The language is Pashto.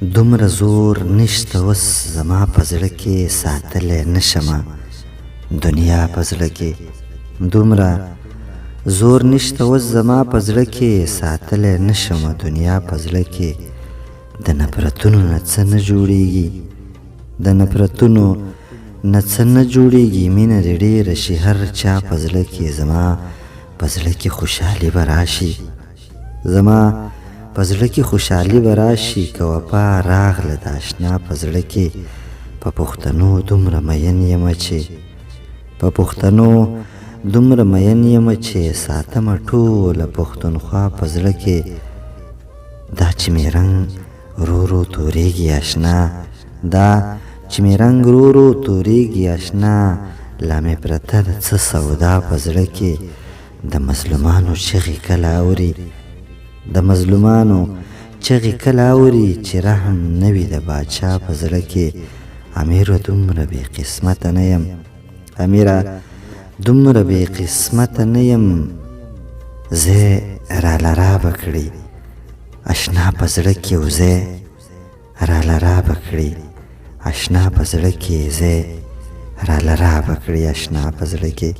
دومره زور نشته اوس زما په زړه کې ساتلی نشمه دنیا په زړه کې. دومره زور نشته اوس زما په زړه کې ساتلی نشمه دنیا په زړه کې. د نفرتونو نه څه نه جوړېږي، د نفرتونو نه څه نه جوړېږي. مینه دې ډېره شي هر چا په زړه کې، زما په زړه کې خوشحالي به راشي. زما په زړه کې خوشحالي به راشي که وفا راغله د اشنا په زړه کې. په پښتنو دومره مین یمه چې په پښتنو دومره مین یمه چې ساتمه ټوله پښتونخوا په زړه کې. دا چې مې رنګ ورو ورو تورېږي اشنا، دا چې مې رنګ ورو ورو تورېږي اشنا. لا مې پرته ده څه سودا په زړه کې. د مظلومانو چغې کله اوري، د مظلومانو چغې کله اوري چې رحم نه وي د باچا په زړه کې. امیره دومره بې قسمته نه یم، امیره دومره بې قسمته نه یم. ځای راله را به کړي اشنا په زړه کې، وځای راله را به کړي اشنا په زړه کې، ځای راله را به کړي اشنا په زړه کې.